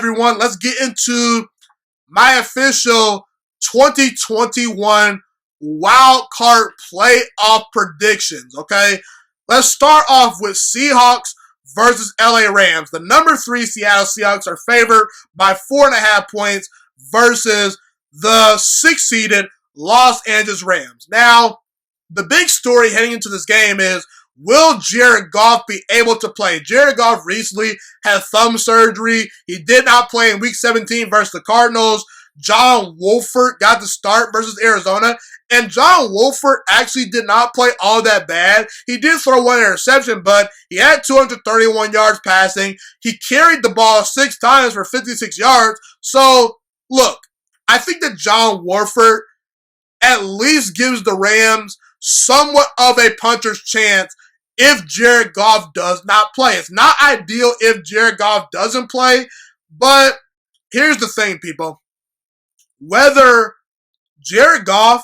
everyone. Let's get into my official 2021 wild card playoff predictions, okay? Let's start off with Seahawks versus LA Rams. The number 3 Seattle Seahawks are favored by 4.5 points versus the 6th-seeded Los Angeles Rams. Now, the big story heading into this game is, will Jared Goff be able to play? Jared Goff recently had thumb surgery. He did not play in Week 17 versus the Cardinals. John Wolford got the start versus Arizona, and John Wolford actually did not play all that bad. He did throw one interception, but he had 231 yards passing. He carried the ball 6 times for 56 yards. So, look, I think that John Wolford at least gives the Rams somewhat of a puncher's chance if Jared Goff does not play. It's not ideal if Jared Goff doesn't play, but here's the thing, people. Whether Jared Goff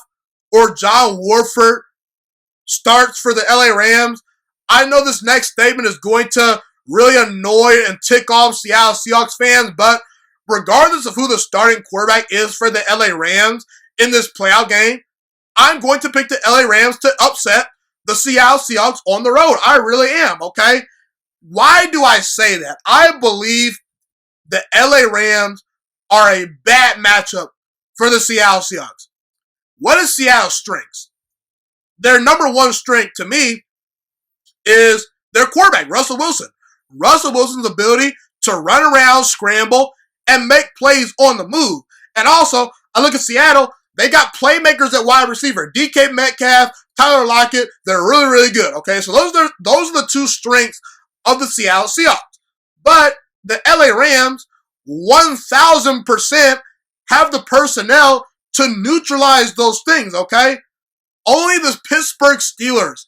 or John Wolford starts for the LA Rams, I know this next statement is going to really annoy and tick off Seattle Seahawks fans, but regardless of who the starting quarterback is for the LA Rams in this playoff game, I'm going to pick the LA Rams to upset the Seattle Seahawks on the road. I really am, okay? Why do I say that? I believe the LA Rams are a bad matchup for the Seattle Seahawks. What is Seattle's strengths? Their number one strength to me is their quarterback, Russell Wilson. Russell Wilson's ability to run around, scramble, and make plays on the move. And also, I look at Seattle, they got playmakers at wide receiver. DK Metcalf, Tyler Lockett, they're really, really good. Okay, so those are the 2 strengths of the Seattle Seahawks. But the LA Rams, 1,000% have the personnel to neutralize those things, okay? Only the Pittsburgh Steelers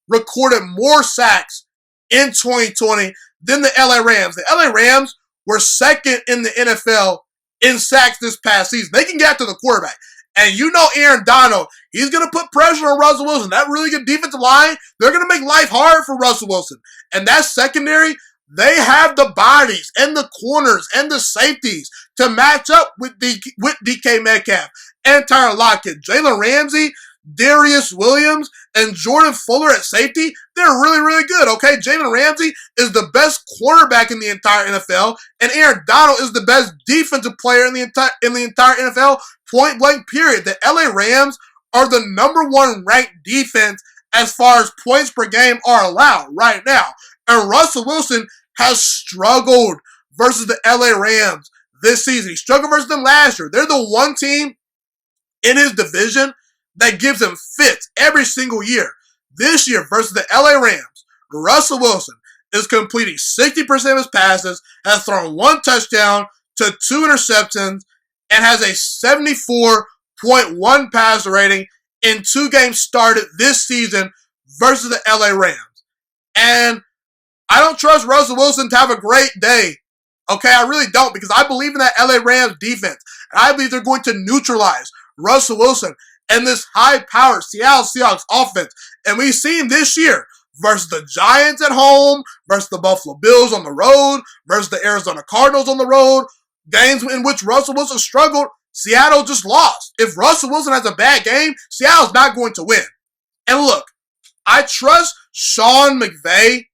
recorded more sacks in 2020 than the LA Rams. The LA Rams were 2nd in the NFL in sacks this past season. They can get after the quarterback. And you know Aaron Donald, he's going to put pressure on Russell Wilson. That really good defensive line, they're going to make life hard for Russell Wilson. And that secondary, they have the bodies and the corners and the safeties to match up with DK Metcalf and Tyler Lockett. Jalen Ramsey, Darius Williams, and Jordan Fuller at safety, they're really, really good, okay? Jalen Ramsey is the best quarterback in the entire NFL, and Aaron Donald is the best defensive player in the entire NFL, point blank period. The LA Rams are the number 1 ranked defense as far as points per game are allowed right now. And Russell Wilson has struggled versus the LA Rams this season. He struggled versus them last year. They're the one team in his division that gives him fits every single year. This year versus the LA Rams, Russell Wilson is completing 60% of his passes, has thrown 1 touchdown to 2 interceptions, and has a 74.1 passer rating in 2 games started this season versus the LA Rams. And I don't trust Russell Wilson to have a great day. Okay, I really don't, because I believe in that LA Rams defense. And I believe they're going to neutralize Russell Wilson and this high-powered Seattle Seahawks offense. And we've seen this year versus the Giants at home, versus the Buffalo Bills on the road, versus the Arizona Cardinals on the road, games in which Russell Wilson struggled, Seattle just lost. If Russell Wilson has a bad game, Seattle's not going to win. And look, I trust Sean McVay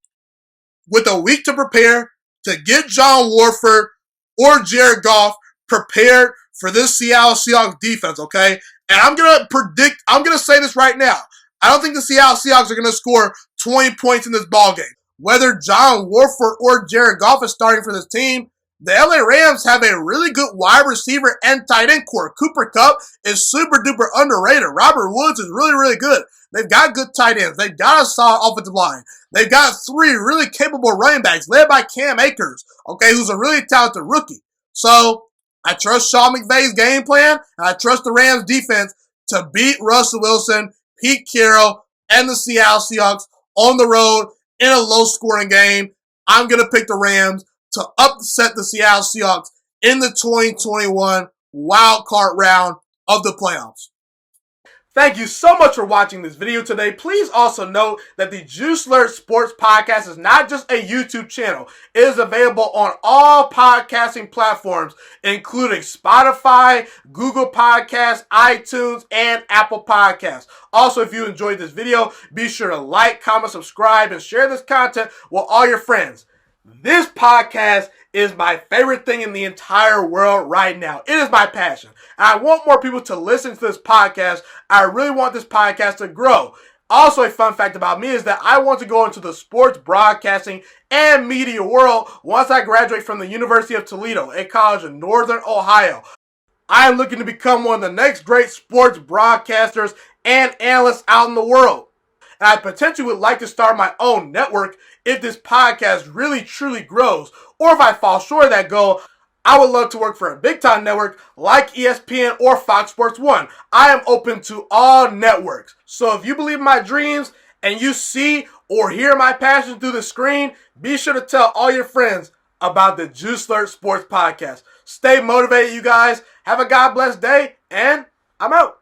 with a week to prepare to get John Wolford or Jared Goff prepared for this Seattle Seahawks defense, okay? And I'm going to say this right now. I don't think the Seattle Seahawks are going to score 20 points in this ballgame. Whether John Wolford or Jared Goff is starting for this team, the LA Rams have a really good wide receiver and tight end core. Cooper Kupp is super duper underrated. Robert Woods is really, really good. They've got good tight ends. They've got a solid offensive line. They've got 3 really capable running backs led by Cam Akers, okay, who's a really talented rookie. So I trust Sean McVay's game plan, and I trust the Rams defense to beat Russell Wilson, Pete Carroll, and the Seattle Seahawks on the road in a low-scoring game. I'm going to pick the Rams to upset the Seattle Seahawks in the 2021 wild card round of the playoffs. Thank you so much for watching this video today. Please also note that the Juiciest Sports Podcast is not just a YouTube channel. It is available on all podcasting platforms, including Spotify, Google Podcasts, iTunes, and Apple Podcasts. Also, if you enjoyed this video, be sure to like, comment, subscribe, and share this content with all your friends. This podcast is my favorite thing in the entire world right now. It is my passion. And I want more people to listen to this podcast. I really want this podcast to grow. Also, a fun fact about me is that I want to go into the sports broadcasting and media world once I graduate from the University of Toledo, a college in Northern Ohio. I am looking to become one of the next great sports broadcasters and analysts out in the world. And I potentially would like to start my own network if this podcast really truly grows. Or if I fall short of that goal, I would love to work for a big time network like ESPN or Fox Sports 1. I am open to all networks. So if you believe in my dreams and you see or hear my passion through the screen, be sure to tell all your friends about the Juiciest Sports Podcast. Stay motivated, you guys. Have a God bless day, and I'm out.